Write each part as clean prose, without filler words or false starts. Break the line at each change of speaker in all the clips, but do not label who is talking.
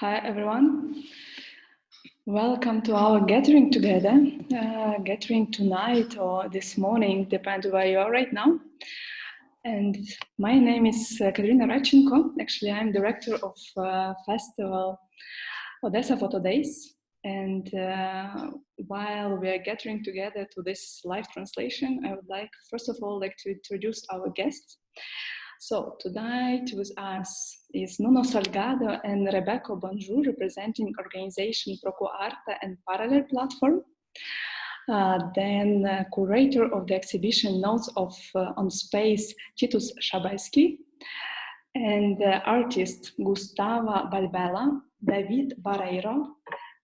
Hi everyone, welcome to our gathering together, gathering tonight or this morning, depends where you are right now. And my name is Kateryna Radchenko. Actually, I'm director of festival Odesa Photo Days. And while we are gathering together to this live translation, I would like, first of all, to introduce our guests. So tonight with us is Nuno Salgado and Rebecca Bonjour, representing organization Proco Arte and Parallel Platform. Then curator of the exhibition Notes of on Space, Tytus Szabelski, and artist Gustavo Balbela, David Barreiro,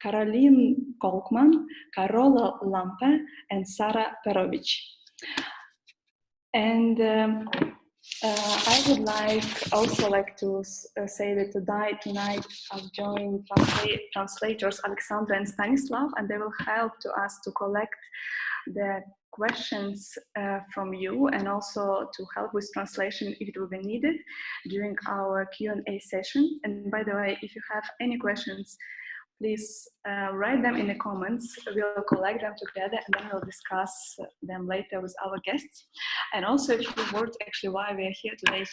Caroline Kolkman, Carola Lampe, and Sara Perovic. And I would also like to say that tonight I've joined translators Alexandra and Stanislav, and they will help to us to collect the questions from you and also to help with translation if it will be needed during our Q&A session. And by the way, if you have any questions, please write them in the comments. We'll collect them together and then we'll discuss them later with our guests. And also a few words actually why we are here today.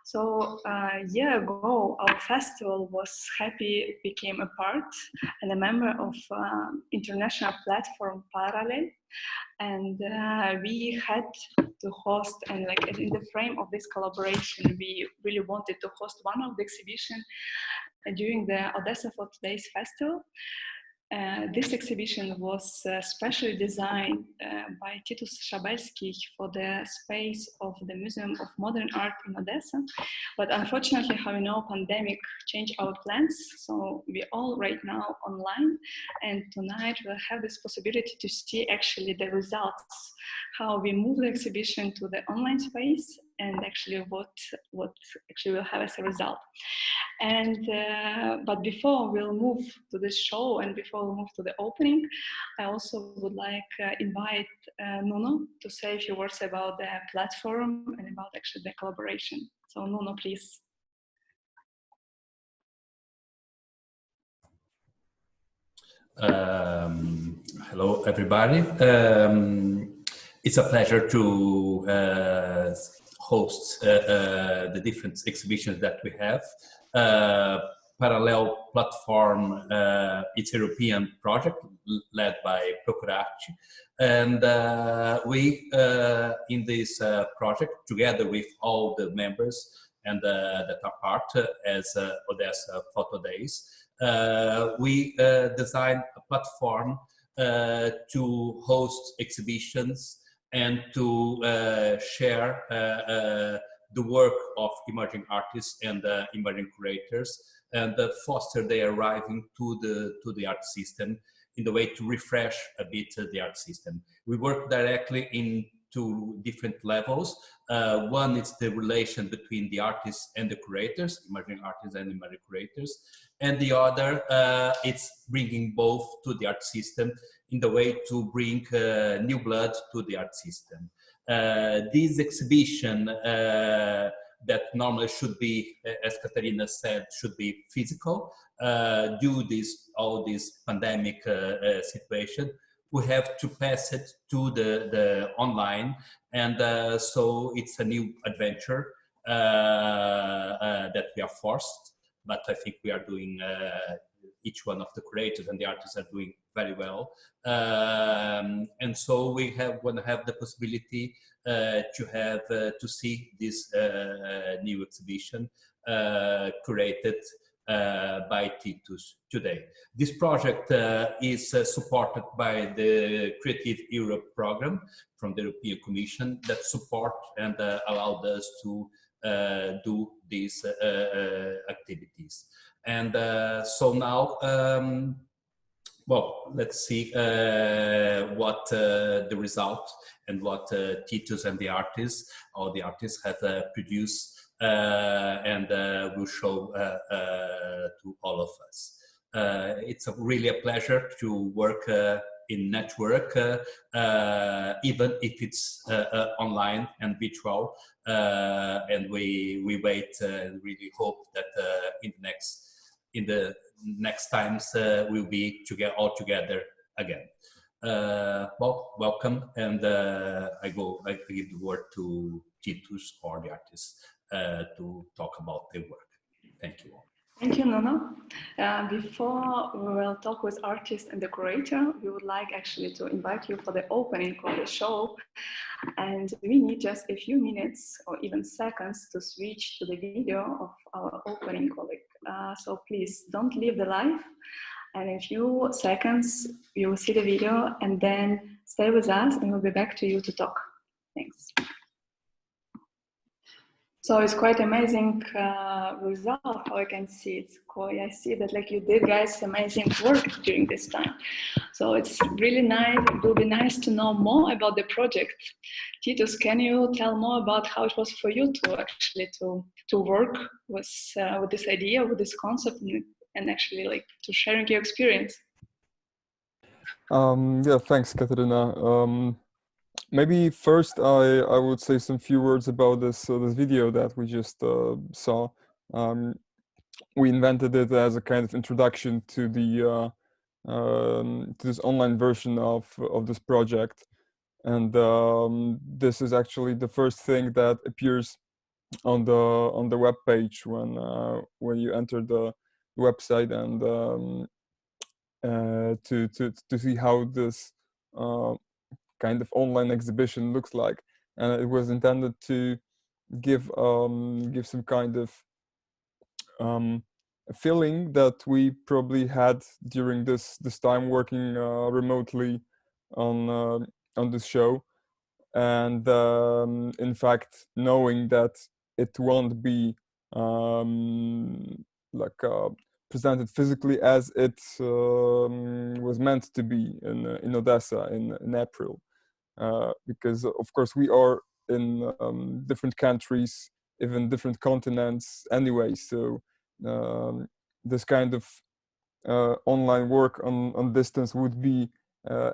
So a year ago, our festival became a part and a member of international platform Parallel. And we had to host, and in the frame of this collaboration, we really wanted to host one of the exhibition during the Odesa Photo Days Festival. This exhibition was specially designed by Tytus Szabelski for the space of the Museum of Modern Art in Odessa. But unfortunately, how you know, pandemic changed our plans. So we're all right now online. And tonight we'll have this possibility to see actually the results, how we move the exhibition to the online space and actually what actually we'll have as a result. And but before we'll move to the show and before we move to the opening, I also would like invite Nuno to say a few words about the platform and about actually the collaboration. So Nuno, please.
Hello, everybody. It's a pleasure to host the different exhibitions that we have. Parallel Platform, it's a European project led by Proco Arte, and we in this project, together with all the members and that are part as Odesa Photo Days, we designed a platform to host exhibitions and to share the work of emerging artists and emerging curators, and foster their arriving to the art system in the way to refresh a bit the art system. We work directly in two different levels. One is the relation between the artists and the curators, emerging artists and emerging curators, and the other it's bringing both to the art system in the way to bring new blood to the art system. This exhibition that normally should be, as Kateryna said, should be physical, due all this pandemic situation, we have to pass it to the online, and so it's a new adventure that we are forced, but I think we are doing, each one of the curators and the artists are doing very well, and so we want to have the possibility to see this new exhibition curated by Tytus today. This project is supported by the Creative Europe program from the European Commission that support and allowed us to do these activities. And so now, well, let's see what the result and what Tytus and the artists, all the artists have produced, and will show to all of us. It's really a pleasure to work in network, even if it's online and virtual, and we wait and really hope that in the next in the next times we'll be all together again. Well, welcome, and I give the word to Tytus or the artists to talk about their work. Thank you all.
Thank you, Nuno. Before we will talk with artists and the curator, we would like actually to invite you for the opening of the show. And we need just a few minutes or even seconds to switch to the video of our opening colleague. So please don't leave the live. And in a few seconds, you will see the video and then stay with us and we'll be back to you to talk. Thanks. So it's quite amazing result, how I can see it. I see that like you did guys amazing work during this time. So it's really nice, it will be nice to know more about the project. Tytus, can you tell more about how it was for you to actually to work with this idea, with this concept and actually like to sharing your experience?
Yeah, thanks, Kateryna. Maybe first I would say some few words about this video that we just saw. We invented it as a kind of introduction to the to this online version of this project, and this is actually the first thing that appears on the web page when you enter the website and to see how this kind of online exhibition looks like. And it was intended to give some kind of a feeling that we probably had during this time working remotely on this show, and in fact knowing that it won't be like presented physically as it was meant to be in Odesa in April, because of course we are in different countries, even different continents anyway, so this kind of online work on distance would be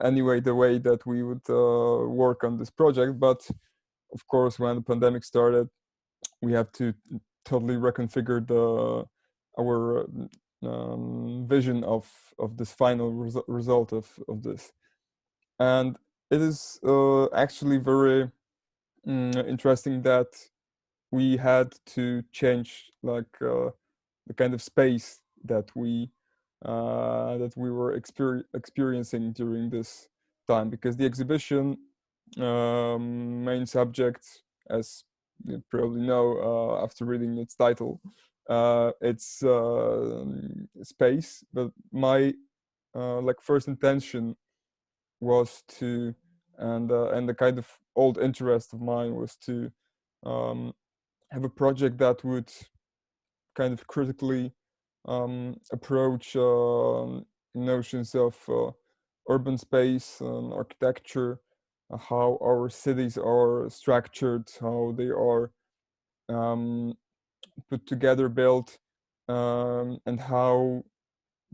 anyway the way that we would work on this project. But of course when the pandemic started, we have to totally reconfigure our vision of this final result of this. And it is actually very interesting that we had to change like the kind of space that we were experiencing during this time, because the exhibition main subject, as you probably know after reading its title, it's space. But my like first intention was to, and the kind of old interest of mine was to have a project that would kind of critically approach notions of urban space and architecture, how our cities are structured, how they are put together, built, and how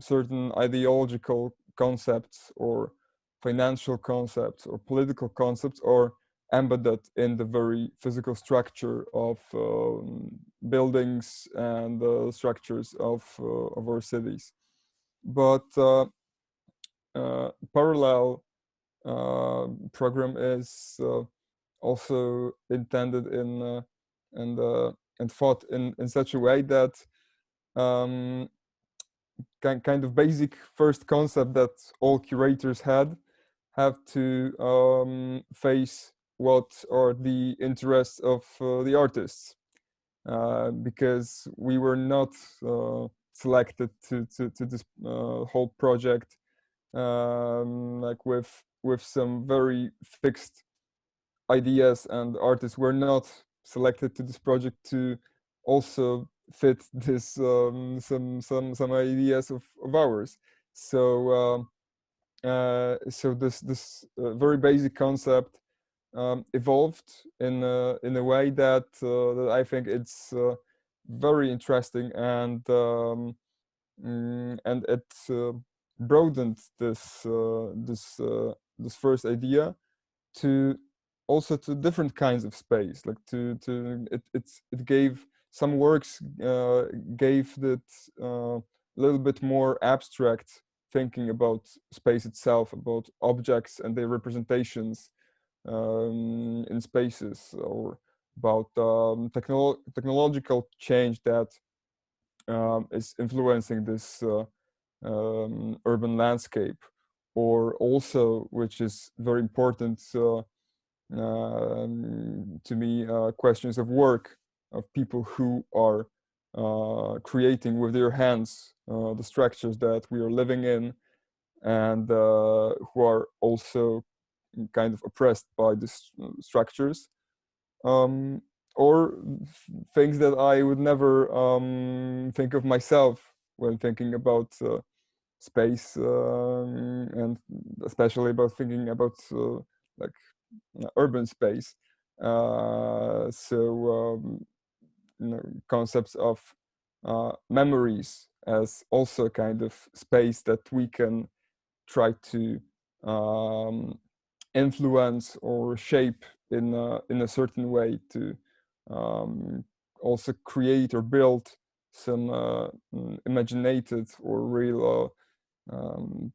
certain ideological concepts or financial concepts or political concepts are embedded in the very physical structure of buildings and the structures of our cities. But parallel program is also intended in and thought in such a way that kind of basic first concept that all curators have to face what are the interests of the artists, because we were not selected to this whole project like with some very fixed ideas, and artists were not selected to this project to also fit this some ideas of ours. So so this very basic concept evolved in a way that that I think it's very interesting, and it broadened this first idea to also to different kinds of space, like it gave some works gave that little bit more abstract thinking about space itself, about objects and their representations in spaces, or about technological change that is influencing this urban landscape, or also, which is very important to me, questions of work, of people who are creating with their hands the structures that we are living in, and who are also kind of oppressed by these structures, or things that I would never think of myself when thinking about space, and especially about thinking about like urban space. Concepts of memories as also kind of space that we can try to influence or shape in a certain way to also create or build some imaginated or real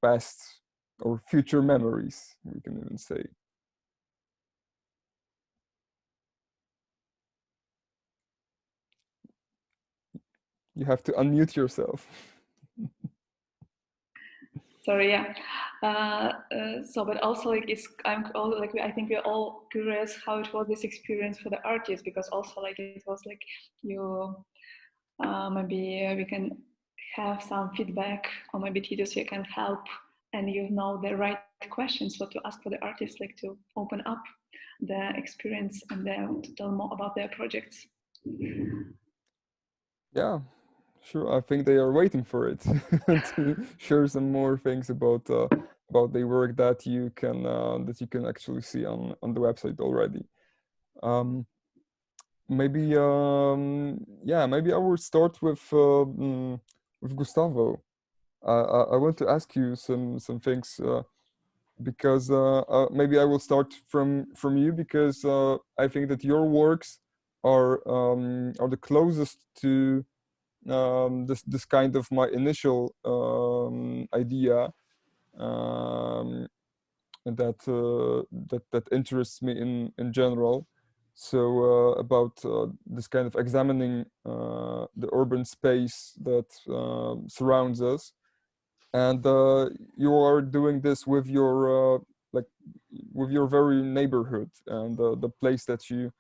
past or future memories, we can even say. You have to unmute yourself.
Sorry, yeah. But also like I think we're all curious how it was this experience for the artists, because also like it was like you maybe we can have some feedback, or maybe Tytus, you can help, and you know the right questions what to ask for the artists, like to open up the experience and to tell more about their projects.
Yeah, sure. I think they are waiting for it to share some more things about the work that you can actually see on the website already. Maybe maybe I will start with Gustavo. I want to ask you some things, because maybe I will start from you, because I think that your works are the closest to this kind of my initial idea, that interests me in general. So about this kind of examining the urban space that surrounds us, and you are doing this with your with your very neighborhood and the place that you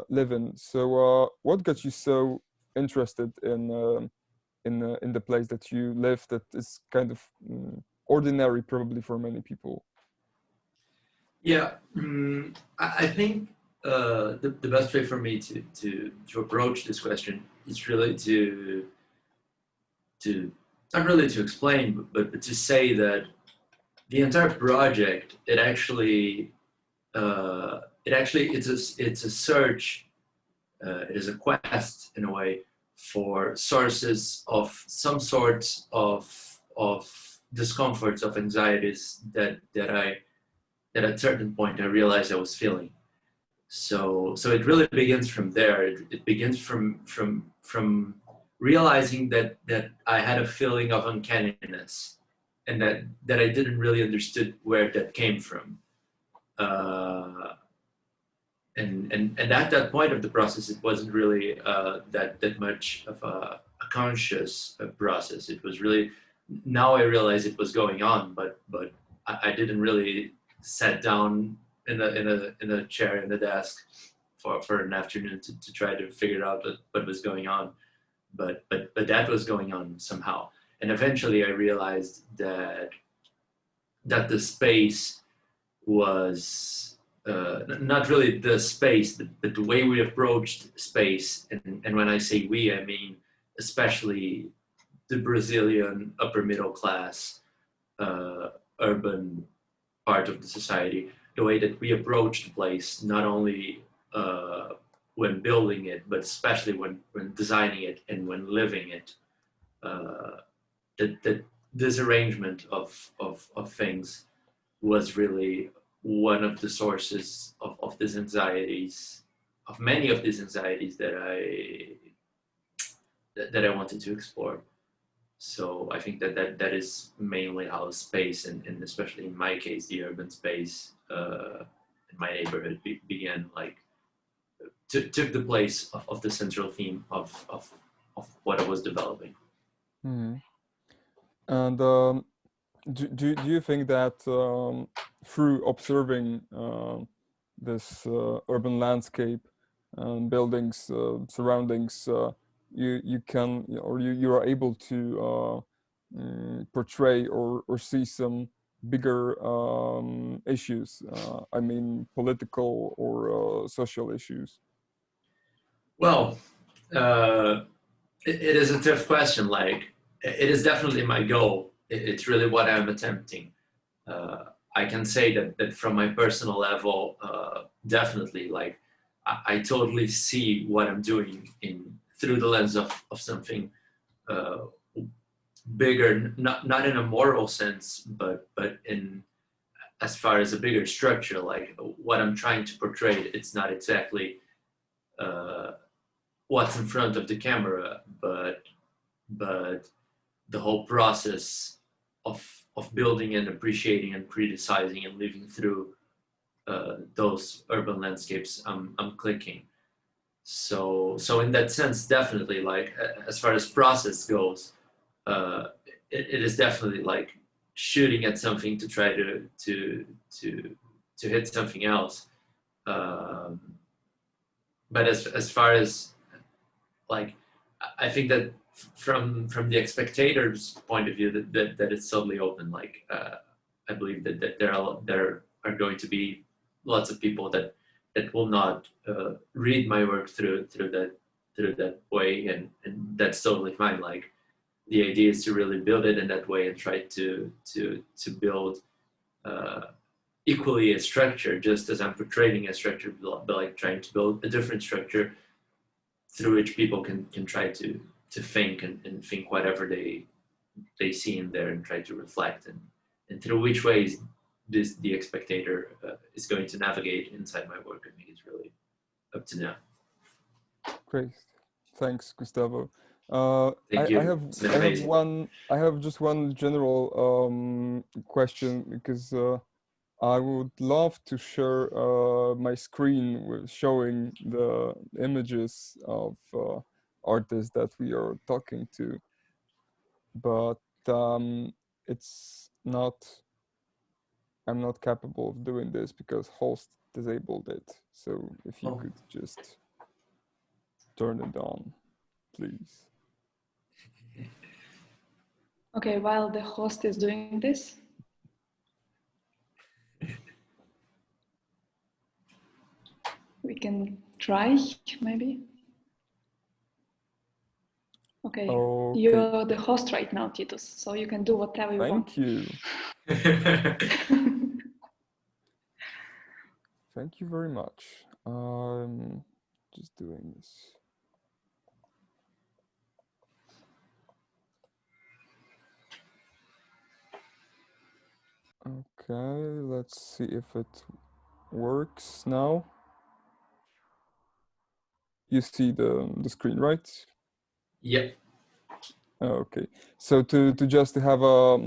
live in. So what got you so interested in the place that you live, that is kind of ordinary probably for many people?
Yeah, I think the best way for me to approach this question is really to not really to explain, but to say that the entire project, it's a search, it is a quest in a way for sources of some sorts of discomforts, of anxieties that at a certain point I realized I was feeling. So it really begins from there. It begins from realizing that I had a feeling of uncanniness, and that I didn't really understood where that came from. And at that point of the process, it wasn't really that much of a conscious process. It was really, now I realize it was going on, but I didn't really sat down in a chair in the desk for an afternoon to try to figure out what was going on. But that was going on somehow. And eventually I realized that the space was not really the space, but the way we approached space. And when I say we, I mean especially the Brazilian upper middle class urban part of the society, the way that we approach the place, not only when building it, but especially when designing it and when living it. That this arrangement of things was really one of the sources of these anxieties, of many of these anxieties that I wanted to explore. So I think that is mainly how space, and especially in my case, the urban space in my neighborhood began, like took the place of the central theme of what I was developing.
Mm-hmm. And do you think that through observing this urban landscape and buildings, surroundings, you can, or you are able to portray or see some bigger issues? I mean, political or social issues.
Well, it is a tough question. Like, it is definitely my goal. It's really what I'm attempting. I can say that from my personal level, definitely, like, I totally see what I'm doing through the lens of something bigger, not in a moral sense, but in as far as a bigger structure. Like, what I'm trying to portray, it's not exactly what's in front of the camera, but the whole process of building and appreciating and criticizing and living through those urban landscapes, I'm clicking. So in that sense, definitely, like, as far as process goes, it is definitely like shooting at something to try to hit something else. But as far as, like, I think that from the spectator's point of view, that it's totally open. Like, I believe that there are going to be lots of people that will not read my work through that way, and that's totally fine. Like, the idea is to really build it in that way and try to build equally a structure, just as I'm portraying a structure, but like trying to build a different structure through which people can try to think and think whatever they see in there, and try to reflect, and through which ways the spectator is going to navigate inside my work. I think it's really up to them.
Great, thanks, Gustavo.
Thank you.
I have just one general question, because I would love to share my screen with showing the images of artists that we are talking to, but it's not. I'm not capable of doing this because host disabled it. So if you could just turn it on, please.
Okay, while the host is doing this, we can try, maybe. Okay, you're the host right now, Tytus, so you can do whatever you want.
Thank you. Thank you very much. Just doing this. Okay, let's see if it works now. You see the screen, right?
Yep.
Okay, so to just have a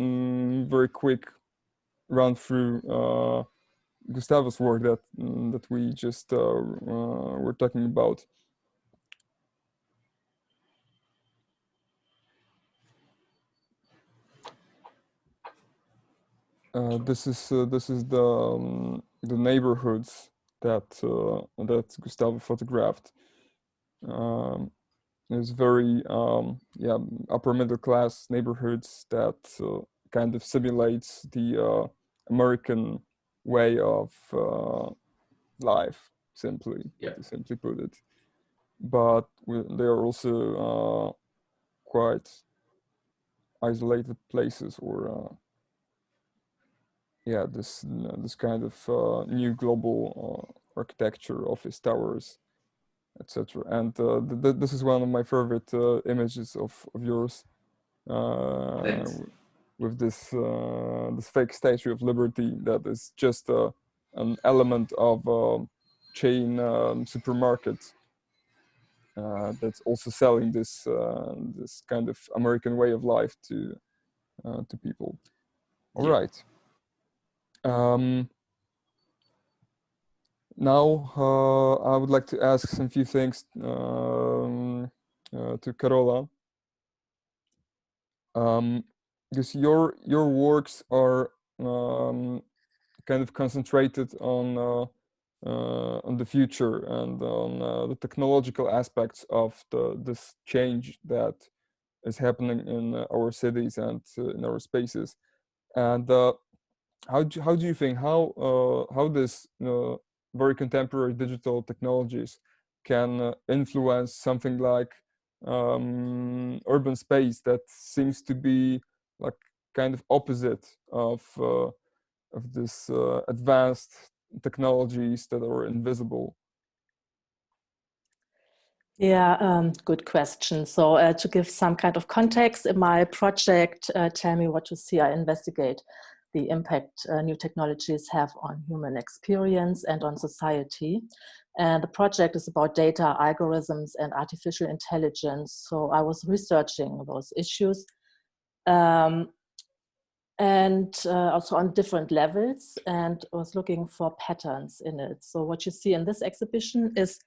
very quick run through Gustavo's work that we just were talking about. This is the neighborhoods that Gustavo photographed. It's very upper middle class neighborhoods that kind of simulates the American way of life, to simply put it. But they are also quite isolated places, or this kind of new global architecture, office towers, etc. And this is one of my favorite images of yours, with this fake Statue of Liberty that is just an element of a chain supermarket. that's also selling this this kind of American way of life to people. All right. Now I would like to ask some few things to Carola, because your works are kind of concentrated on the future and on the technological aspects of this change that is happening in our cities and in our spaces. And how do you think how this very contemporary digital technologies can influence something like urban space that seems to be like kind of opposite of this advanced technologies that are invisible?
Yeah, good question. So to give some kind of context, in my project, Tell Me What You See, I investigate the impact new technologies have on human experience and on society. And the project is about data, algorithms, and artificial intelligence. So I was researching those issues and also on different levels, and was looking for patterns in it. So what you see in this exhibition is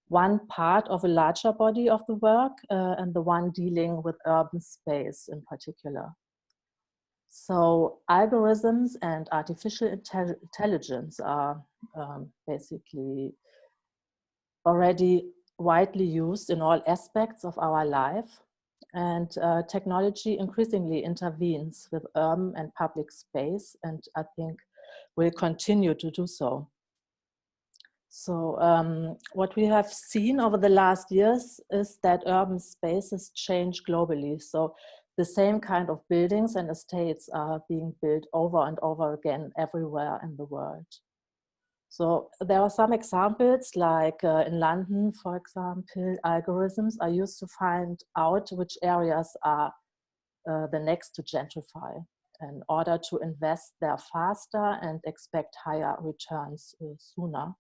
one part of a larger body of the work, and the one dealing with urban space in particular. So algorithms and artificial intelligence are basically already widely used in all aspects of our life. And technology increasingly intervenes with urban and public space, and I think will continue to do so. So what we have seen over the last years is that urban spaces change globally. So the same kind of buildings and estates are being built over and over again everywhere in the world. So there are some examples, like in London, for example, algorithms are used to find out which areas are the next to gentrify in order to invest there faster and expect higher returns sooner.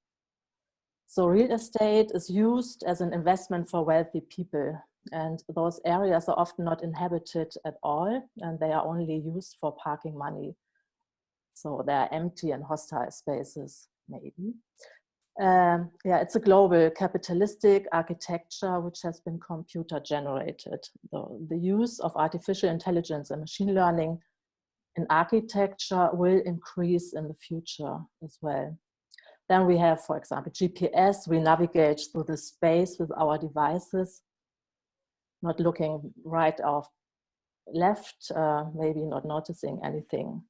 So real estate is used as an investment for wealthy people, and those areas are often not inhabited at all, and they are only used for parking money. So they are empty and hostile spaces, maybe. Yeah, it's a global capitalistic architecture which has been computer generated. The use of artificial intelligence and machine learning in architecture will increase in the future as well. Then we have, for example, GPS. We navigate through the space with our devices, not looking right or left, maybe not noticing anything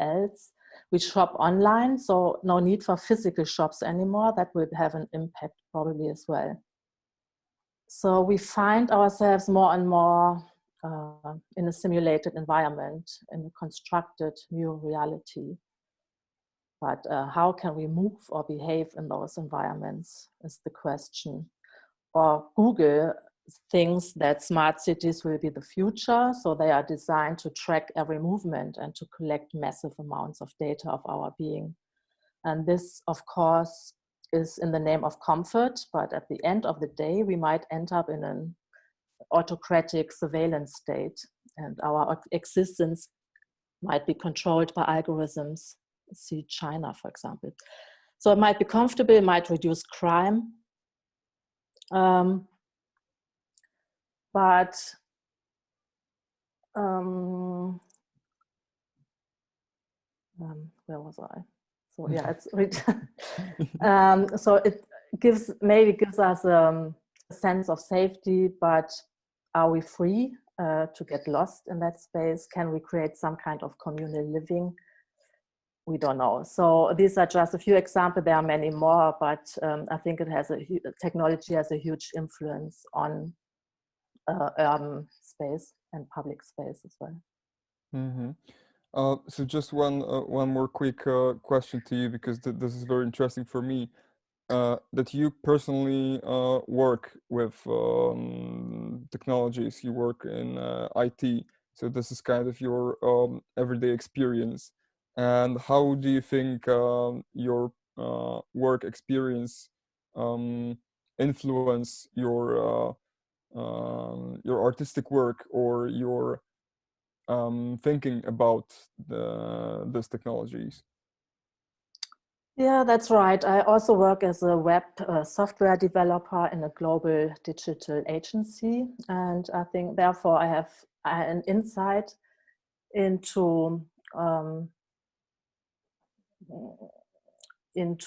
else. We shop online, so no need for physical shops anymore. That will have an impact probably as well. So we find ourselves more and more in a simulated environment, in a constructed new reality. But how can we move or behave in those environments is the question. Or Google thinks that smart cities will be the future, so they are designed to track every movement and to collect massive amounts of data of our being. And this, of course, is in the name of comfort, but at the end of the day, we might end up in an autocratic surveillance state, and our existence might be controlled by algorithms. See China, for example. So it might be comfortable, it might reduce crime. But where was I? So yeah, it's so it maybe gives us a sense of safety, but are we free to get lost in that space? Can we create some kind of communal living? We don't know. So these are just a few examples. There are many more, but I think it has technology has a huge influence on urban space and public space as well.
Mm-hmm. So just one more quick question to you, because this is very interesting for me. That you personally work with technologies, you work in IT, so this is kind of your everyday experience. And how do you think your work experience influence your artistic work or your thinking about these technologies?
Yeah, that's right. I also work as a web software developer in a global digital agency. And I think therefore I have an insight into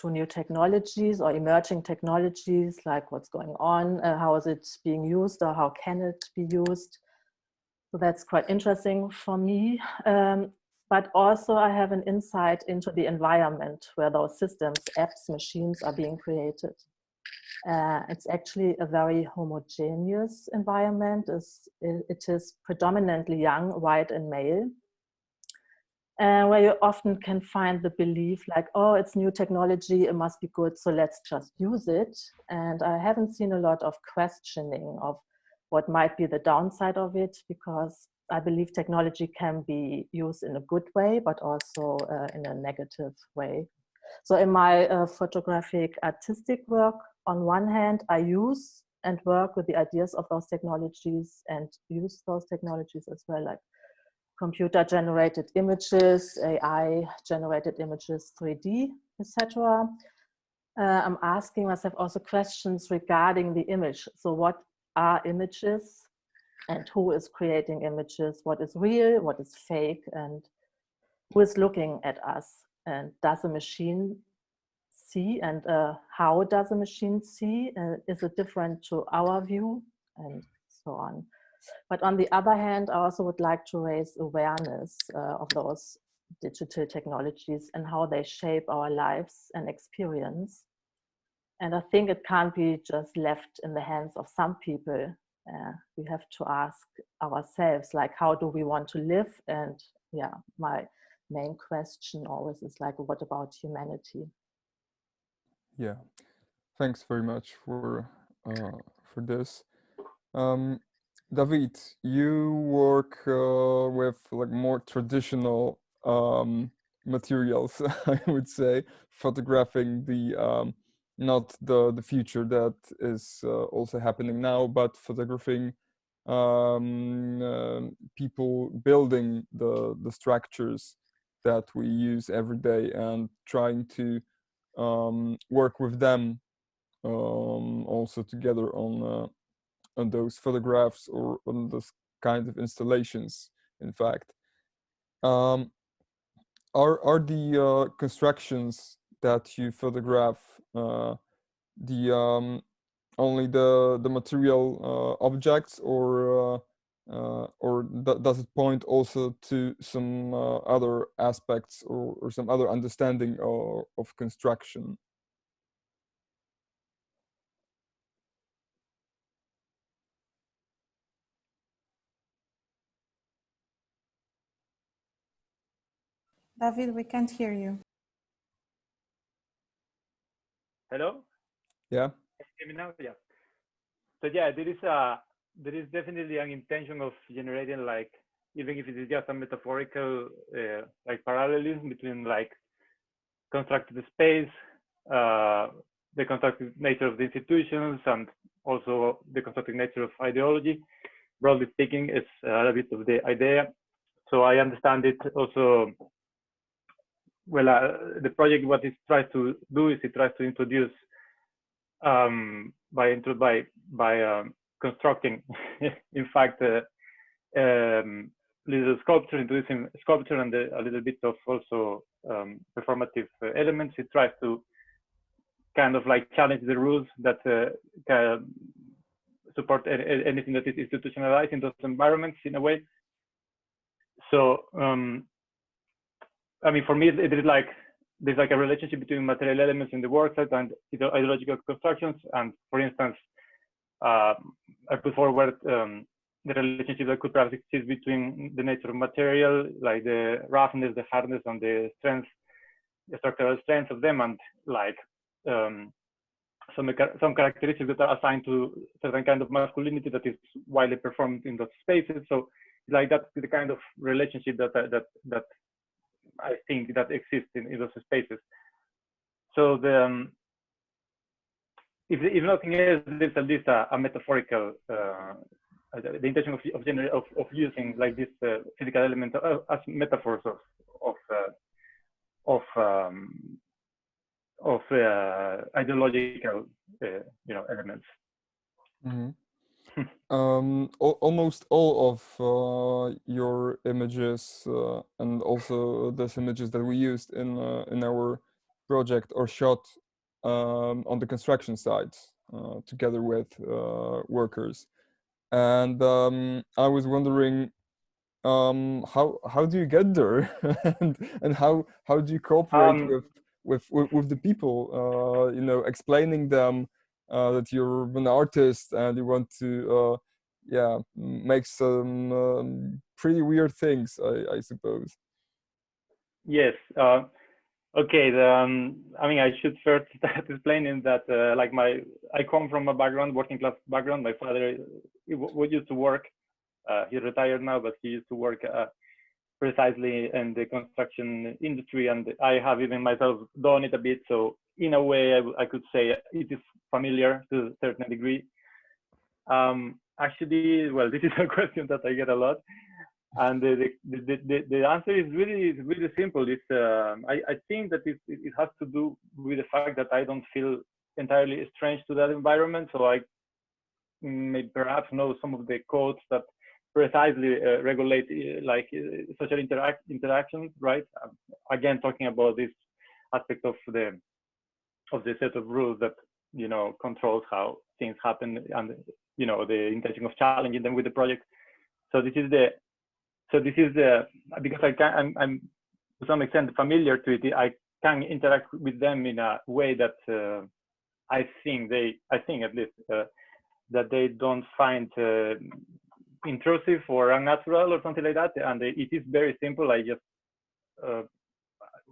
new technologies or emerging technologies, like what's going on, how is it being used, or how can it be used. So that's quite interesting for me. But also I have an insight into the environment where those systems, apps, machines are being created. It's actually a very homogeneous environment. It is predominantly young, white, and male. Where you often can find the belief like, oh, it's new technology, it must be good, so let's just use it. And I haven't seen a lot of questioning of what might be the downside of it, because I believe technology can be used in a good way, but also in a negative way. So in my photographic artistic work, on one hand, I use and work with the ideas of those technologies and use those technologies as well, like computer-generated images, AI-generated images, 3D, etc. I'm asking myself also questions regarding the image. So what are images and who is creating images? What is real, what is fake, and who is looking at us? And does a machine see, and how does a machine see? Is it different to our view? And so on. But on the other hand, I also would like to raise awareness of those digital technologies and how they shape our lives and experience. And I think it can't be just left in the hands of some people. We have to ask ourselves, like, how do we want to live? And yeah, my main question always is like, what about humanity?
Yeah, thanks very much for this. David, you work with like more traditional materials, I would say, photographing the not the future that is also happening now, but photographing people building the structures that we use every day and trying to work with them also together on those photographs or on those kind of installations. In fact, are the constructions that you photograph the only the material objects, or does it point also to some other aspects or some other understanding of construction?
David, we can't hear you.
Hello?
Yeah.
Can you hear me now? Yeah. So yeah, there is definitely an intention of generating, like, even if it is just a metaphorical like parallelism between like constructed space, the constructed nature of the institutions, and also the constructed nature of ideology. Broadly speaking, it's a bit of the idea. So I understand it also. Well, the project, what it tries to do is it tries to introduce by constructing, in fact, little sculpture, introducing sculpture and a little bit of also performative elements. It tries to kind of like challenge the rules that support anything that is institutionalized in those environments in a way. So, I mean, for me, it is like there's like a relationship between material elements in the worksite and ideological constructions. And for instance, I put forward the relationship that could perhaps exist between the nature of material, like the roughness, the hardness, and the strength, the structural strength of them, and like some characteristics that are assigned to certain kind of masculinity that is widely performed in those spaces. So, like that's the kind of relationship that I think that exists in those spaces. So if nothing else, there's at least a metaphorical, the intention of using like this physical element as metaphors of ideological, elements.
Mm-hmm. Almost all of your images and also those images that we used in our project are shot on the construction sites together with workers, and I was wondering how do you get there and how do you cooperate with the people, explaining them that you're an artist and you want to make some pretty weird things, I suppose.
Yes. Okay. I should first start explaining that I come from a working class background. My father used to work. He's retired now, but he used to work precisely in the construction industry, and I have even myself done it a bit. So in a way, I could say it is familiar to a certain degree. Actually, well, this is a question that I get a lot, and the answer is really simple. It's I think that it has to do with the fact that I don't feel entirely strange to that environment, so I may perhaps know some of the codes that precisely regulate social interactions, right? Again, talking about this aspect of the set of rules that controls how things happen, and the intention of challenging them with the project. So this is the because I'm to some extent familiar to it. I can interact with them in a way that I think at least that they don't find intrusive or unnatural or something like that, and it is very simple. I just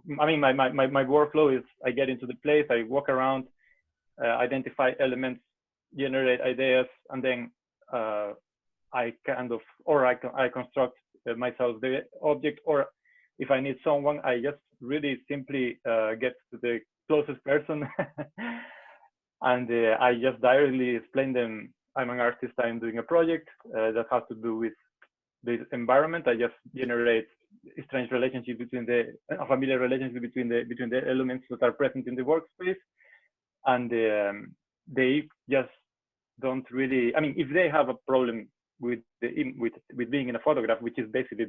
my workflow is I get into the place, I walk around, identify elements, generate ideas, and then I construct myself the object, or if I need someone, I just really simply get to the closest person and I just directly explain them I'm an artist, I'm doing a project that has to do with the environment. I just generate a strange relationship between a familiar relationship between the elements that are present in the workspace, and they just don't really. I mean, if they have a problem with being in a photograph, which is basically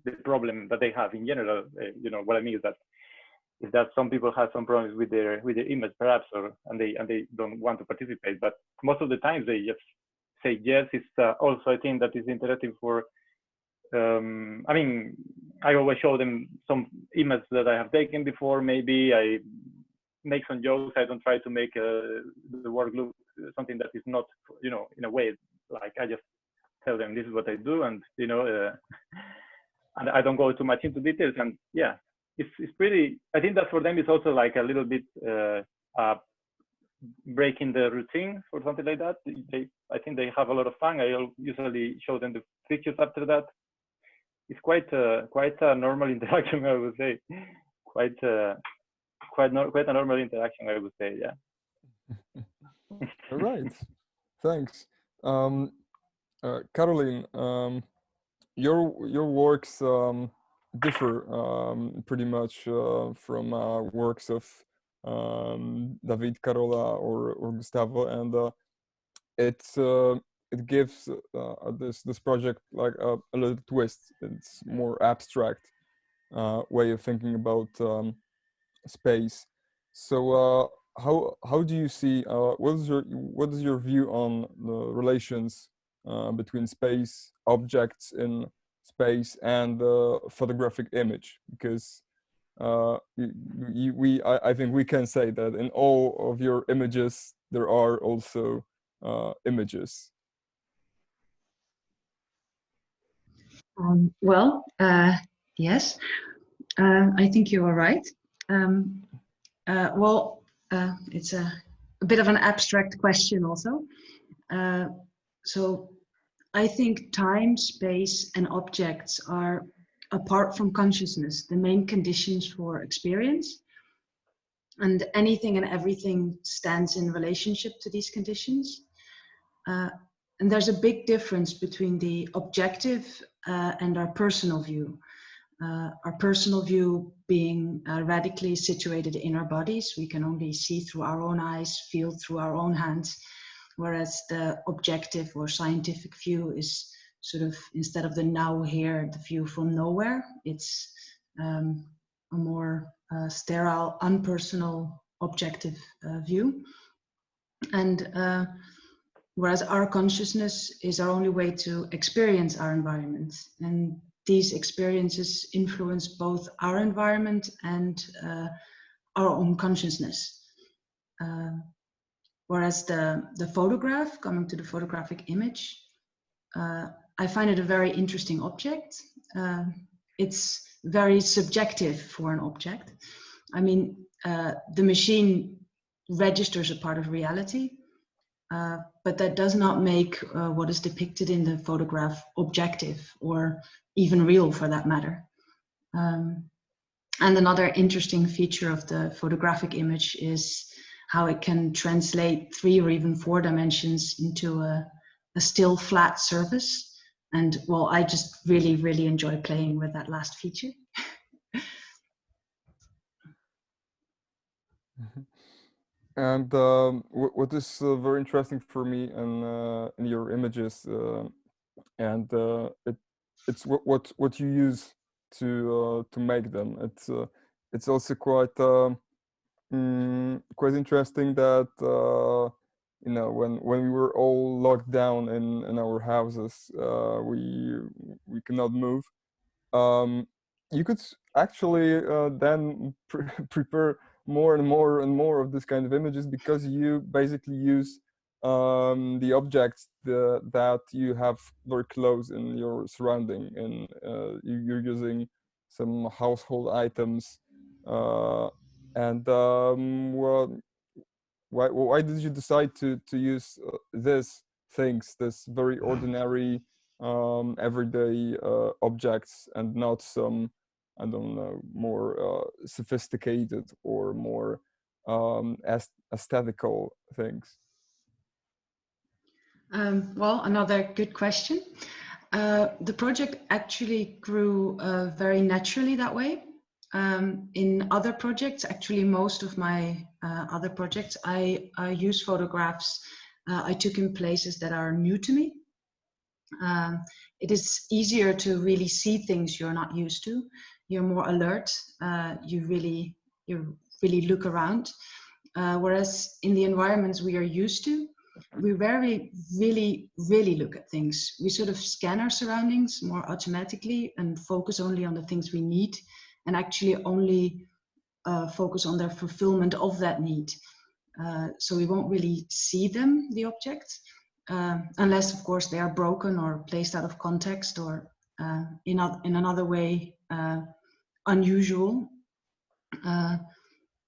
the problem that they have in general, what I mean is that some people have some problems with their image, perhaps, and they don't want to participate. But most of the times they just say yes. It's also a thing that is interesting for. I always show them some images that I have taken before. Maybe I make some jokes. I don't try to make the work look something that is not, in a way, like I just tell them this is what I do, and and I don't go too much into details. And yeah. It's pretty. I think that for them it's also like a little bit breaking the routine or something like that. I think they have a lot of fun. I usually show them the pictures after that. It's quite a normal interaction, I would say. Quite a normal interaction, I would say. Yeah.
All right. Thanks, Caroline. Your works differ pretty much from works of David, Carola, or Gustavo, and it gives this project like a little twist. It's more abstract way of thinking about space. So how do you see what is your view on the relations between space, objects in space, and photographic image? Because I think we can say that in all of your images there are also images.
Yes, I think you are right. It's a bit of an abstract question also. So I think time, space, and objects are, apart from consciousness, the main conditions for experience. And anything and everything stands in relationship to these conditions. And there's a big difference between the objective and our personal view. Our personal view being radically situated in our bodies. We can only see through our own eyes, feel through our own hands, whereas the objective or scientific view is sort of, instead of the now here, the view from nowhere. It's a more sterile, unpersonal, objective view. And whereas our consciousness is our only way to experience our environment. And these experiences influence both our environment and our own consciousness. Whereas the photograph, coming to the photographic image, I find it a very interesting object. It's very subjective for an object. I mean, the machine registers a part of reality, but that does not make what is depicted in the photograph objective or even real, for that matter. And another interesting feature of the photographic image is how it can translate 3 or even 4 dimensions into a still flat surface. And well, I just really, really enjoy playing with that last feature.
And what is very interesting for me in your images, and it's what you use to make them. It's also quite quite interesting that you know, when we were all locked down in our houses, we cannot move. You could actually then prepare more and more and more of this kind of images, because you basically use the objects that you have very close in your surrounding, and you're using some household items. And well, why did you decide to use these things, this very ordinary everyday objects, and not some, I don't know, more sophisticated or more aesthetical things?
Well, another good question. The project actually grew very naturally that way. In other projects, actually most of my other projects, I use photographs I took in places that are new to me. It is easier to really see things you're not used to. You're more alert. You really look around. Whereas in the environments we are used to, we rarely really look at things. We sort of scan our surroundings more automatically and focus only on the things we need, and actually only focus on their fulfillment of that need. So we won't really see them, the objects, unless of course they are broken or placed out of context, or in another way unusual,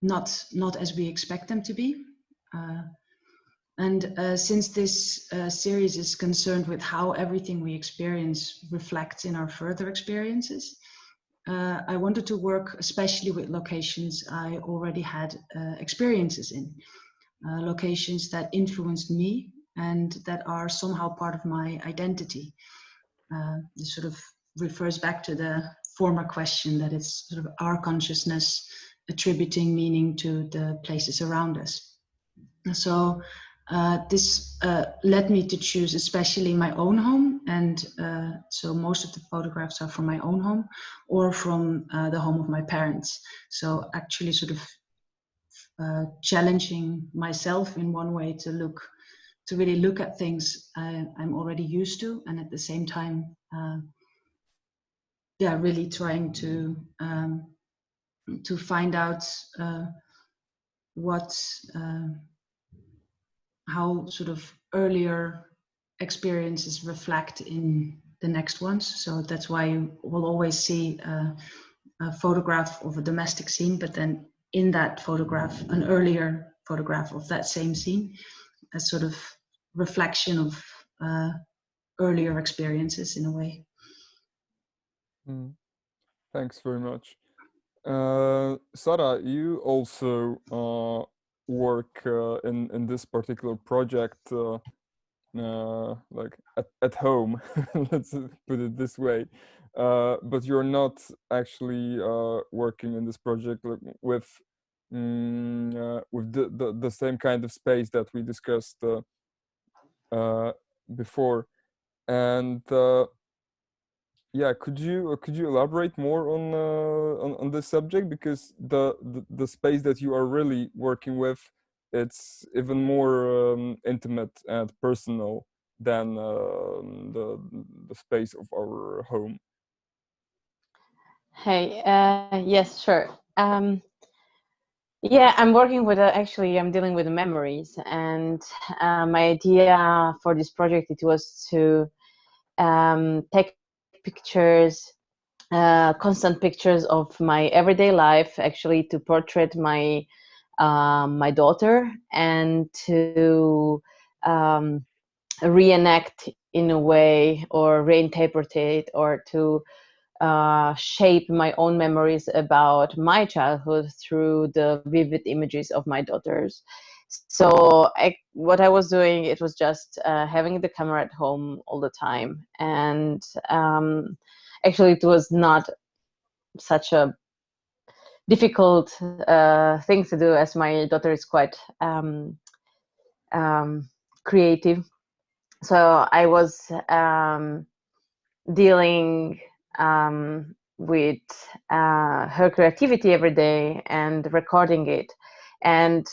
not as we expect them to be. And since this series is concerned with how everything we experience reflects in our further experiences, I wanted to work especially with locations I already had experiences in, locations that influenced me and that are somehow part of my identity. This sort of refers back to the former question, that it's sort of our consciousness attributing meaning to the places around us. So this led me to choose especially my own home, and so most of the photographs are from my own home or from the home of my parents. So actually sort of challenging myself in one way to really look at things I'm already used to, and at the same time really trying to find out how sort of earlier experiences reflect in the next ones. So that's why you will always see a photograph of a domestic scene, but then in that photograph, an earlier photograph of that same scene, a sort of reflection of earlier experiences in a way.
Thanks very much. Sara, you also work in this particular project, like at home. Let's put it this way. But you're not actually working in this project with the same kind of space that we discussed before. And yeah, could you elaborate more on this subject, because the space that you are really working with, it's even more intimate and personal than the space of our home.
Hey, yes, sure. Yeah, I'm working with actually I'm dealing with memories, and my idea for this project, it was to take pictures, constant pictures of my everyday life, actually to portray my daughter, and to reenact in a way, or reinterpret it, or to shape my own memories about my childhood through the vivid images of my daughters. So what I was doing, it was just having the camera at home all the time, and actually it was not such a difficult thing to do, as my daughter is quite creative. So I was dealing with her creativity every day and recording it. And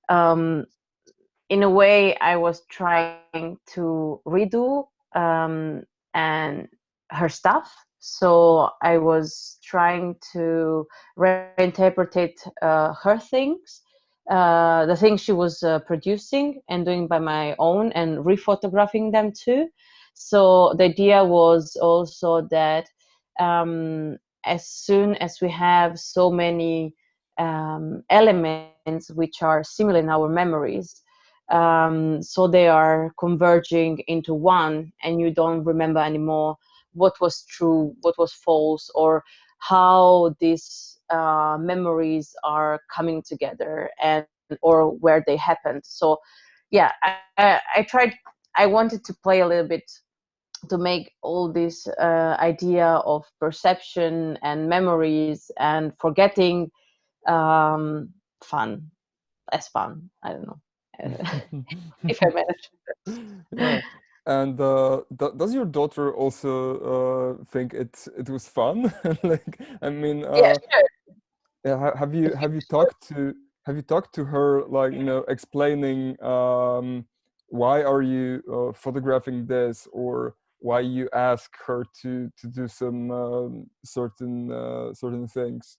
in a way, I was trying to redo and her stuff. So I was trying to reinterpret her things, the things she was producing and doing by my own, and rephotographing them too. So the idea was also that as soon as we have so many elements which are similar in our memories, so they are converging into one, and you don't remember anymore what was true, what was false, or how these memories are coming together, and or where they happened. So yeah, I wanted to play a little bit to make all this idea of perception and memories and forgetting fun, as fun. I don't know if I managed.
Yeah. And does your daughter also think it was fun? Like, I mean,
Yeah, sure.
yeah, have you talked to her, like, you know, explaining why are you photographing this, or why you ask her to do some certain things?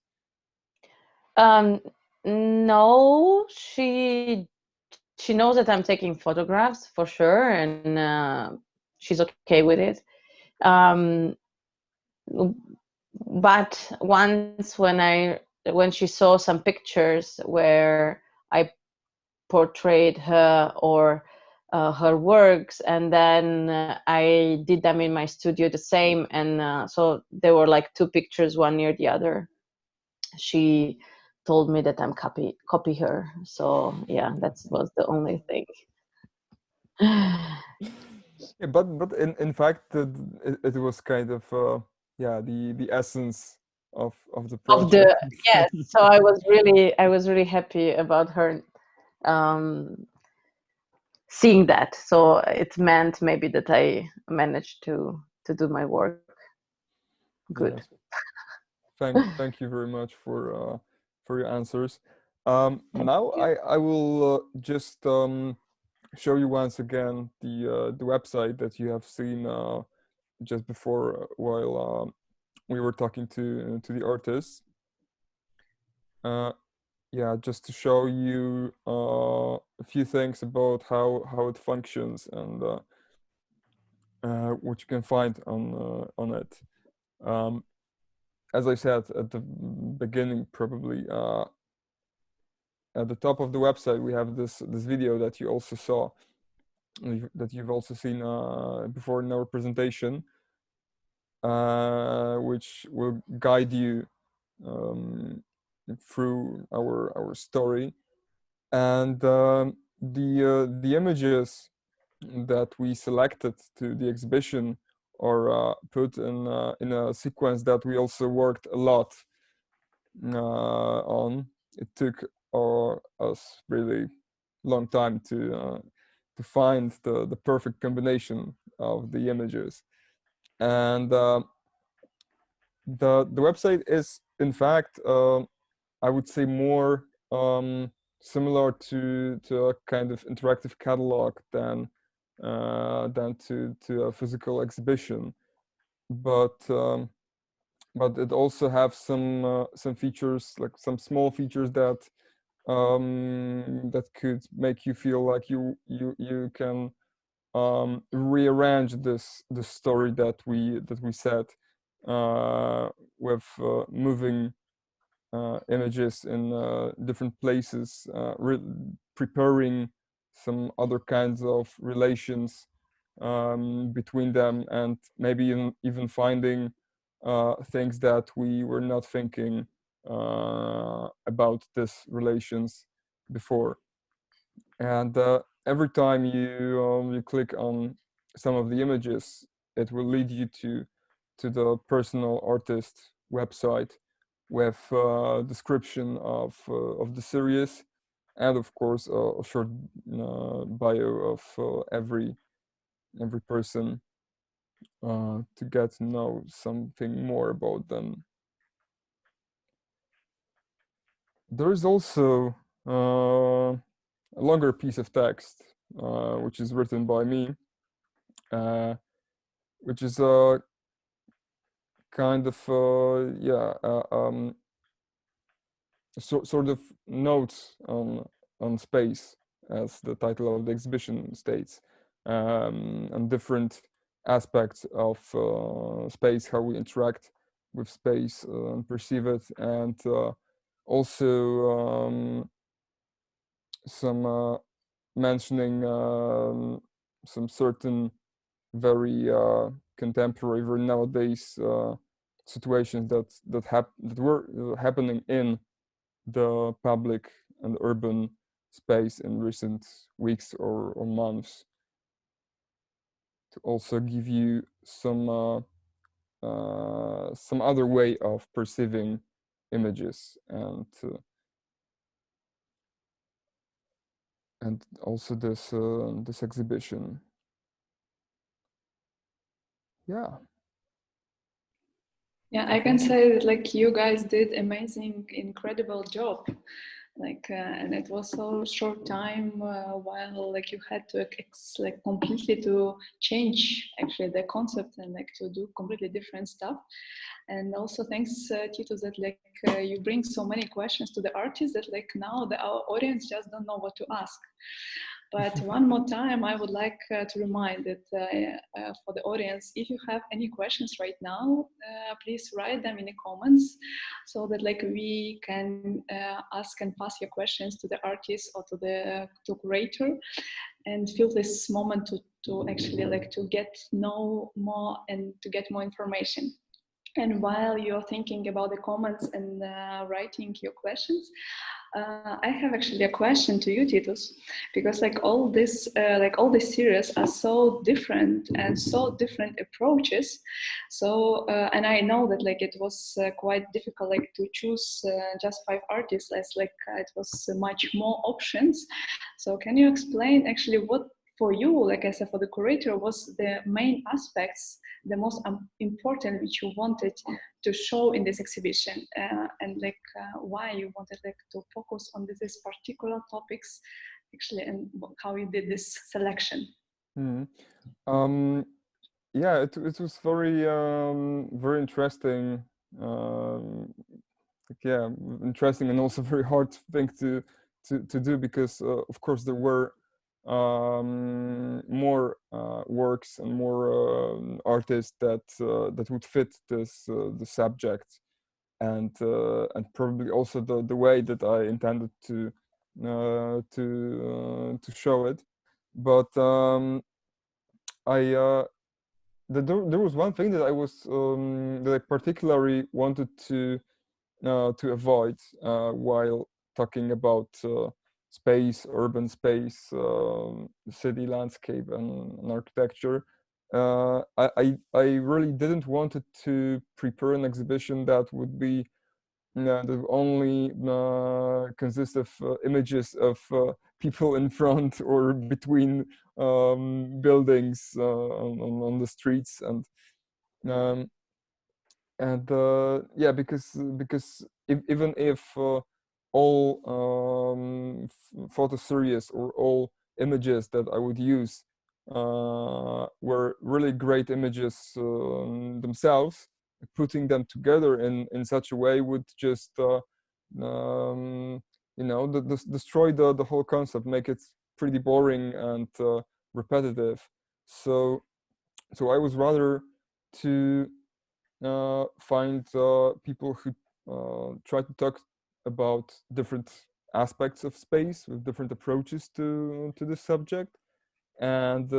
No, she knows that I'm taking photographs for sure, and she's okay with it. Um, but once when she saw some pictures where I portrayed her, or her works, and then I did them in my studio the same, and so there were like two pictures, one near the other. She told me that I'm copy her. So yeah, that was the only thing.
Yeah, but in fact, it was kind of yeah, the essence of the
Of
project.
the Yes, so I was really happy about her seeing that. So it meant maybe that I managed to do my work good.
Yes. Thank you very much for your answers. Now I will just show you once again the website that you have seen just before, while we were talking to the artists. Yeah, just to show you a few things about how it functions, and what you can find on it. As I said at the beginning, probably at the top of the website, we have this video that you also saw, that you've also seen before in our presentation, which will guide you through our story. And the images that we selected to the exhibition are put in a sequence that we also worked a lot on. It took us really long time to find the perfect combination of the images. And the website is, in fact, I would say more similar to a kind of interactive catalog than to a physical exhibition, but it also have some features, like some small features that that could make you feel like you can rearrange the story that we set with moving images in different places, preparing some other kinds of relations between them, and maybe even finding things that we were not thinking about these relations before. And every time you click on some of the images, it will lead you to the personal artist website with a description of the series, and of course a short bio of every person to get to know something more about them. There is also a longer piece of text which is written by me, which is a kind of sort of notes on space, as the title of the exhibition states, and different aspects of space, how we interact with space and perceive it, and also some mentioning some certain very contemporary, very nowadays situations that were happening in the public and urban space in recent weeks or months, to also give you some other way of perceiving images, and also this exhibition. Yeah.
Yeah, I can say that like you guys did amazing, incredible job. Like and it was so short time while like you had to like completely to change actually the concept and like to do completely different stuff. And also thanks Titus that like you bring so many questions to the artists that like now our audience just don't know what to ask. But one more time, I would like to remind that for the audience, if you have any questions right now, please write them in the comments so that like we can ask and pass your questions to the artist or to the curator, and feel this moment to actually like to get know more and to get more information. And while you're thinking about the comments and writing your questions, I have actually a question to you, Titus, because like all this series are so different and so different approaches. So and I know that like it was quite difficult like to choose just 5 artists, as like it was much more options. So can you explain actually what for you, like I said, for the curator, was the main aspects, the most important which you wanted to show in this exhibition, and like why you wanted like to focus on this particular topics actually, and how you did this selection?
Yeah, it was very very interesting, yeah, interesting, and also very hard thing to do, because of course there were more works and more artists that would fit this the subject, and probably also the way that I intended to show it. But there was one thing that I was that I particularly wanted to to avoid while talking about space, urban space, city landscape, and architecture. I really didn't want to prepare an exhibition that would be that only consist of images of people in front or between buildings on the streets, and yeah, because even if all photo series or all images that I would use were really great images themselves, putting them together in such a way would just you know, destroy the whole concept, make it pretty boring and repetitive. So I was rather to find people who try to talk about different aspects of space with different approaches to the subject, and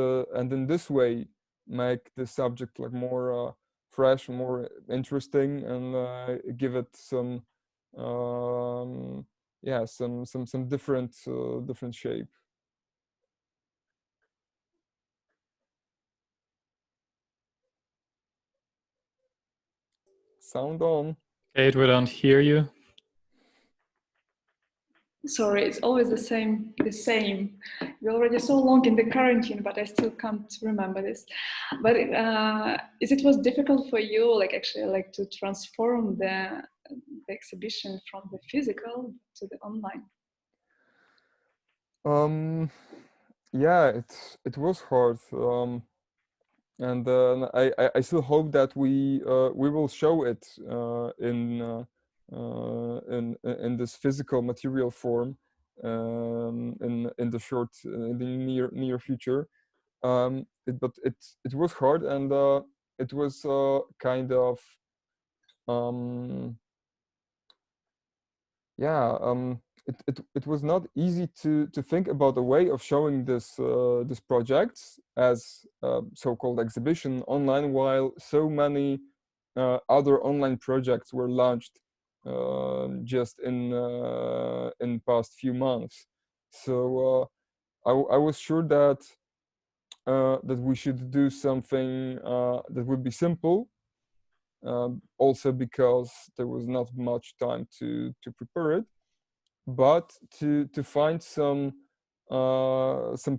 in this way make the subject like more fresh, more interesting, and give it some yeah, some different different shape. Sound on.
Kate, we don't hear you.
Sorry, it's always the same. We're already so long in the quarantine, but I still can't remember this. But it was difficult for you, like actually, like to transform the exhibition from the physical to the online?
Yeah, it was hard. And I still hope that we will show it in this physical material form in the near future. But it was hard, and it was kind of yeah, it was not easy to think about a way of showing this project as so-called exhibition online, while so many other online projects were launched just in past few months. So I was sure that that we should do something that would be simple. Also because there was not much time to prepare it, but to find some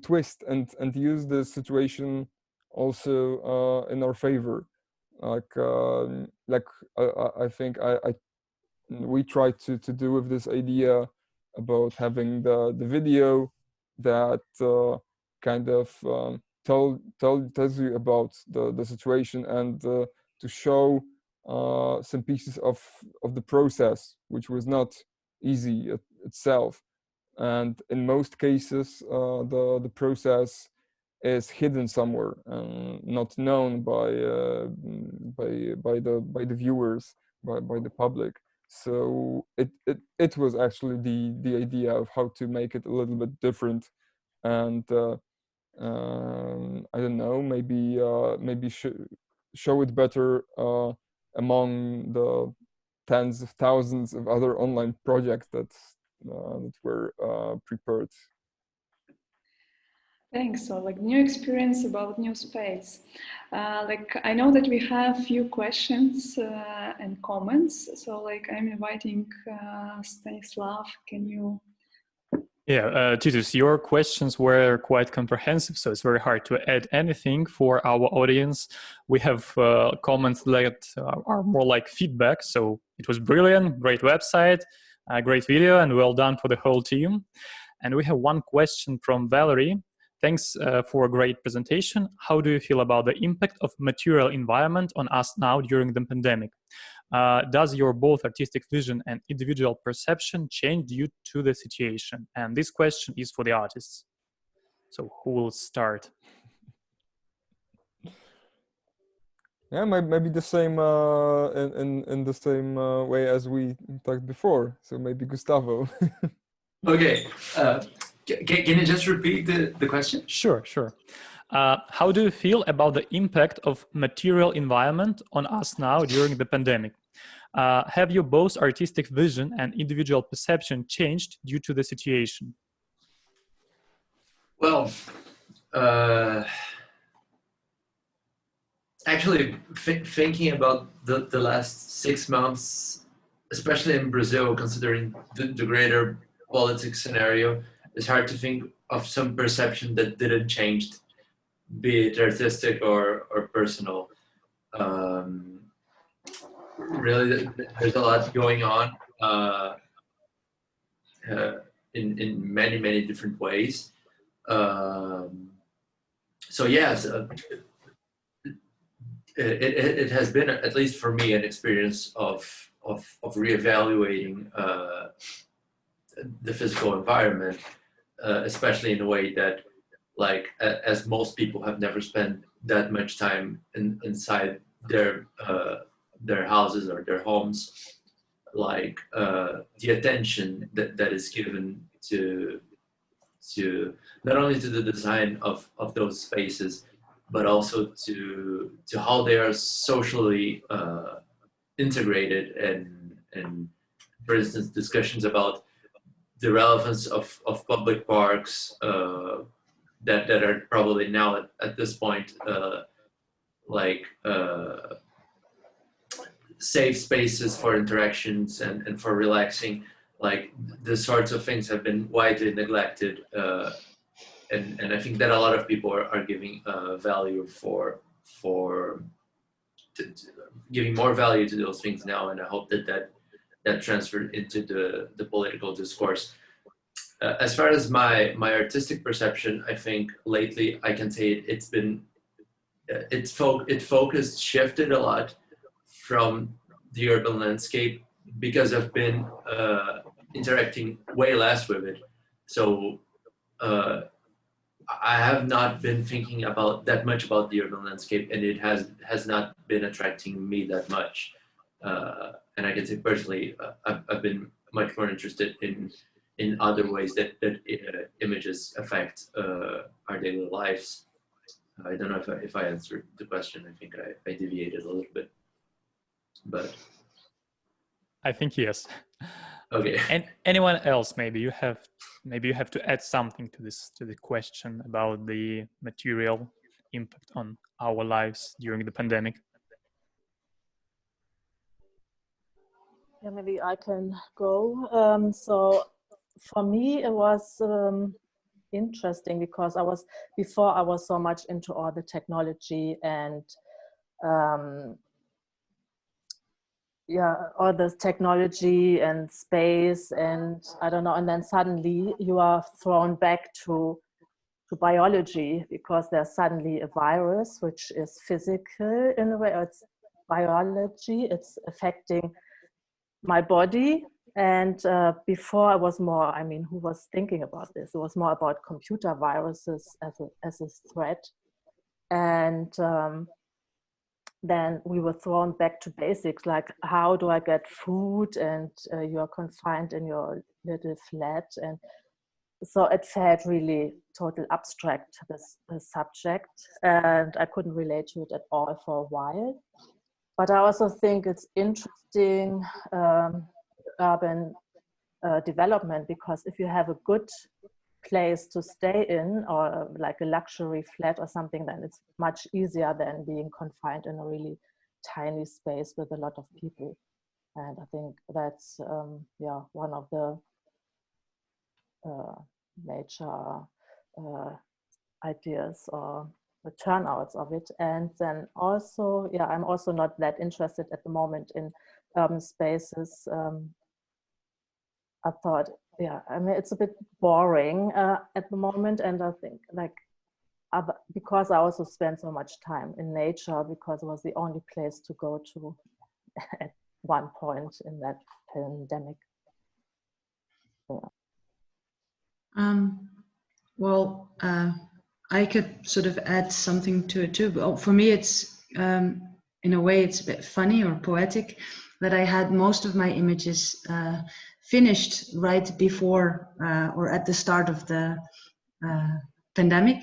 twist and use the situation also in our favor. Like I think we tried to do with this idea about having the video that kind of tells you about the situation, and to show some pieces of the process, which was not easy itself, and in most cases the process is hidden somewhere and not known by the viewers, by the public. So it was actually the idea of how to make it a little bit different, and I don't know, maybe show it better among the tens of thousands of other online projects that were prepared.
Thanks. So, like, new experience about new space. Like, I know that we have few questions and comments. So, like, I'm inviting Stanislav. Can you?
Yeah, Tytus, your questions were quite comprehensive, so it's very hard to add anything for our audience. We have comments that are more like feedback. So it was brilliant, great website, great video, and well done for the whole team. And we have one question from Valerie. Thanks for a great presentation. How do you feel about the impact of material environment on us now during the pandemic? Does your both artistic vision and individual perception change due to the situation? And this question is for the artists. So who will start?
Yeah, maybe the same in the same way as we talked before. So maybe Gustavo.
Okay. Can you just repeat the question?
Sure. How do you feel about the impact of material environment on us now during the pandemic? Have your both artistic vision and individual perception changed due to the situation?
Well, actually, thinking about the last 6 months, especially in Brazil, considering the greater politics scenario, it's hard to think of some perception that didn't change, be it artistic or personal. Really, there's a lot going on in many different ways. So yes, it has been, at least for me, an experience of reevaluating the physical environment, especially in a way that, like, as most people have never spent that much time inside their houses or their homes, like the attention that is given to not only to the design of those spaces, but also to how they are socially integrated, and for instance, discussions about the relevance of public parks that are probably now at this point like safe spaces for interactions and for relaxing. Like, the sorts of things have been widely neglected, and I think that a lot of people are giving value giving more value to those things now, and I hope that transferred into the political discourse. As far as my artistic perception, I think lately I can say it focused, shifted a lot from the urban landscape, because I've been interacting way less with it. So I have not been thinking that much about the urban landscape, and it has not been attracting me that much. And I can say personally, I've been much more interested in other ways that images affect our daily lives. I don't know if I answered the question. I think I deviated a little bit, but
I think yes.
Okay.
And anyone else? Maybe you have to add something to the question about the material impact on our lives during the pandemic.
Yeah, maybe I can go. So for me, it was interesting because I was so much into all the technology and all the technology and space, and I don't know, and then suddenly you are thrown back to biology, because there's suddenly a virus which is physical in a way. It's biology, it's affecting my body. And before I was more, I mean, who was thinking about this? It was more about computer viruses as a threat. And then we were thrown back to basics, like how do I get food, and you're confined in your little flat. And so it felt really total abstract, this subject, and I couldn't relate to it at all for a while. But I also think it's interesting, urban development, because if you have a good place to stay in, or like a luxury flat or something, then it's much easier than being confined in a really tiny space with a lot of people. And I think that's one of the major ideas or the turnouts of it. And then also, I'm also not that interested at the moment in urban spaces. I thought, I mean, it's a bit boring at the moment, and I think because I also spent so much time in nature, because it was the only place to go to at one point in that pandemic.
I could sort of add something to it too. But for me, it's in a way it's a bit funny or poetic that I had most of my images finished right before or at the start of the pandemic.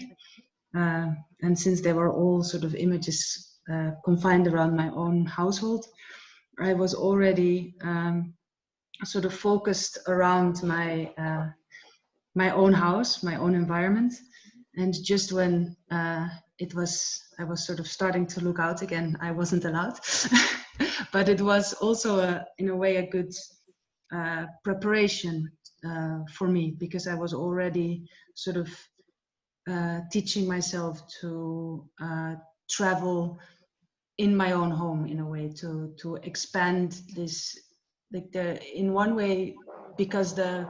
And since they were all sort of images confined around my own household, I was already sort of focused around my my own house, my own environment, and just when I was sort of starting to look out again, I wasn't allowed. But it was also in a way a good preparation for me, because I was already sort of teaching myself to travel in my own home, in a way, to expand this, like in one way, because the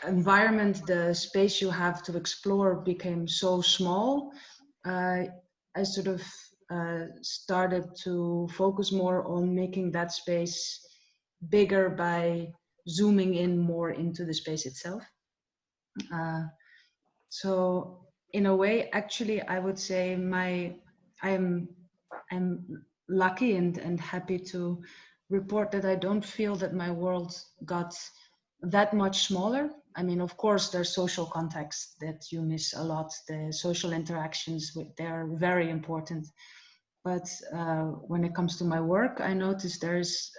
environment, the space you have to explore became so small. I sort of started to focus more on making that space bigger by zooming in more into the space itself. So in a way, actually, I would say I'm lucky and happy to report that I don't feel that my world got that much smaller. I mean, of course, there's social context that you miss a lot. The social interactions, they're very important. But when it comes to my work, I noticed there's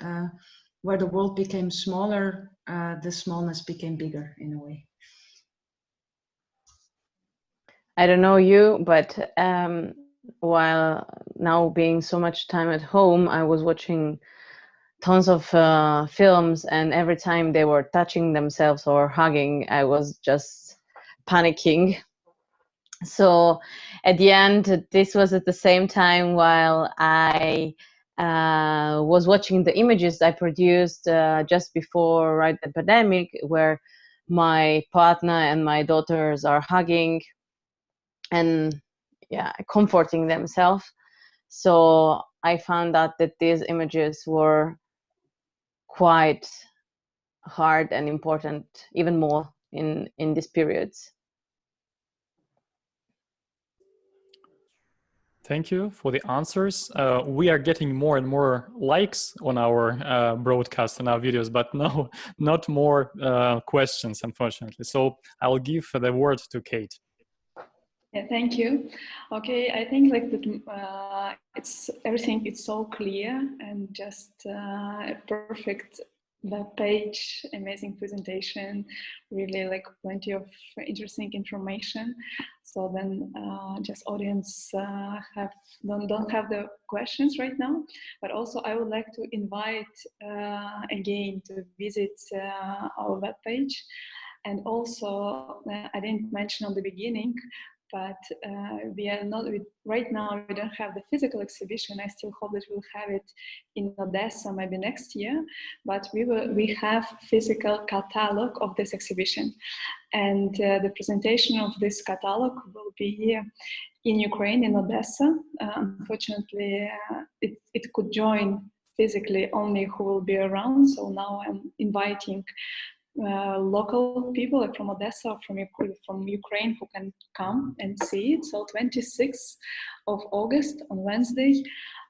where the world became smaller, the smallness became bigger in a way.
I don't know you, but while now being so much time at home, I was watching tons of films, and every time they were touching themselves or hugging, I was just panicking. So at the end, this was at the same time while I was watching the images I produced just before the pandemic, where my partner and my daughters are hugging and comforting themselves. So I found out that these images were quite hard and important, even more in these periods.
Thank you for the answers. We are getting more and more likes on our broadcast and our videos, but no, not more questions, unfortunately. So I'll give the word to Kate.
Yeah, thank you. Okay, I think like that, it's everything is so clear and just perfect. The page, amazing presentation, really like plenty of interesting information. So then, just audience don't have the questions right now, but also I would like to invite again to visit our webpage, and also I didn't mention on the beginning, but we are not, right now we don't have the physical exhibition. I still hope that we'll have it in Odesa maybe next year, but we have physical catalog of this exhibition. And the presentation of this catalog will be in Ukraine, in Odesa. Unfortunately, it could join physically only who will be around. So now I'm inviting local people like from Odesa or from Ukraine who can come and see it. So 26th of August on Wednesday,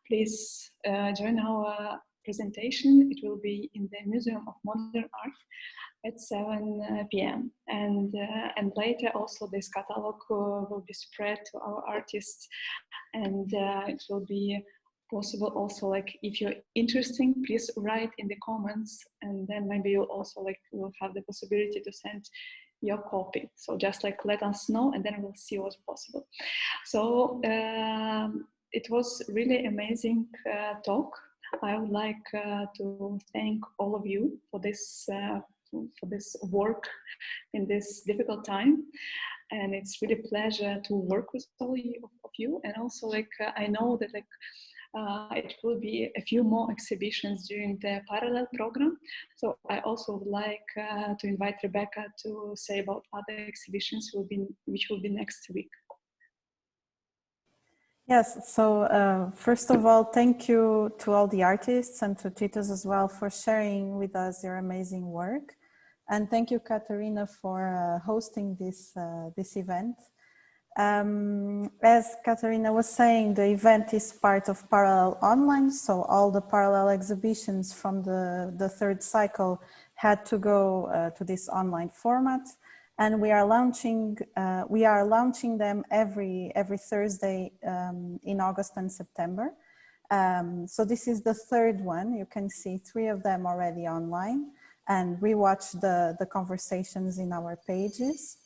please join our presentation. It will be in the Museum of Modern Art at 7 p.m. And later also this catalog will be spread to our artists, and it will be possible also, like if you're interested, please write in the comments, and then maybe you also like will have the possibility to send your copy. So just like let us know, and then we'll see what's possible. So it was really amazing talk. I would like to thank all of you for this work in this difficult time. And it's really a pleasure to work with all of you. And also like I know that like it will be a few more exhibitions during the parallel program. So I also would like to invite Rebecca to say about other exhibitions which will be next week.
Yes, so first of all, thank you to all the artists and to Tytus as well for sharing with us your amazing work. And thank you, Kateryna, for hosting this event. As Kateryna was saying, the event is part of Parallel Online, so all the parallel exhibitions from the third cycle had to go to this online format, and we are launching them every Thursday in August and September. So this is the third one. You can see 3 of them already online, and rewatch the conversations in our pages.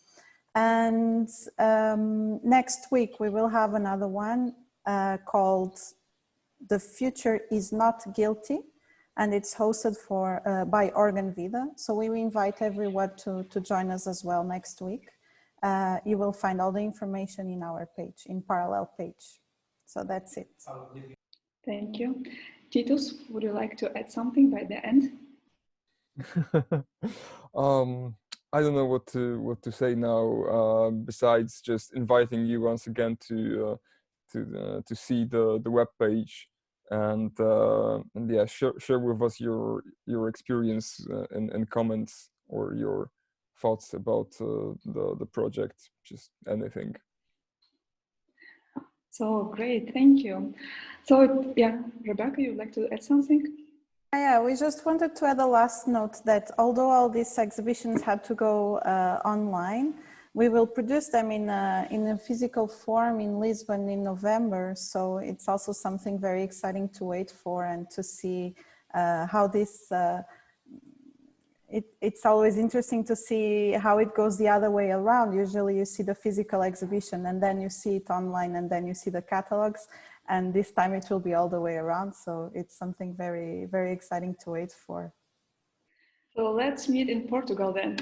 And next week we will have another one called "The Future is Not Guilty," and it's hosted by Organ Vida. So we invite everyone to join us as well next week. You will find all the information in our page, in parallel page. So that's it.
Thank you. Tytus, would you like to add something by the end?
I don't know what to say now, besides just inviting you once again to see the web page, and yeah, share with us your experience and comments, or your thoughts about the project, just anything.
So great, thank you. So yeah, Rebecca, you'd like to add something?
Yeah, we just wanted to add a last note that although all these exhibitions had to go online, we will produce them in a physical form in Lisbon in November. So it's also something very exciting to wait for and to see how this, it's always interesting to see how it goes the other way around. Usually you see the physical exhibition and then you see it online and then you see the catalogs. And this time it will be all the way around. So it's something very, very exciting to wait for.
So let's meet in Portugal then.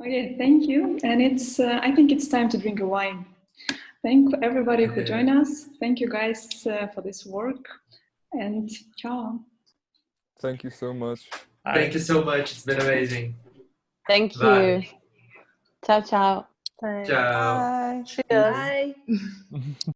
Okay, thank you. And it's, I think it's time to drink a wine. Thank everybody who joined us. Thank you guys for this work, and ciao.
Thank you so much.
Thank you so much. It's been amazing.
Thank
Bye.
you. Ciao, ciao.
Ciao.
Bye.
Cheers.
Bye.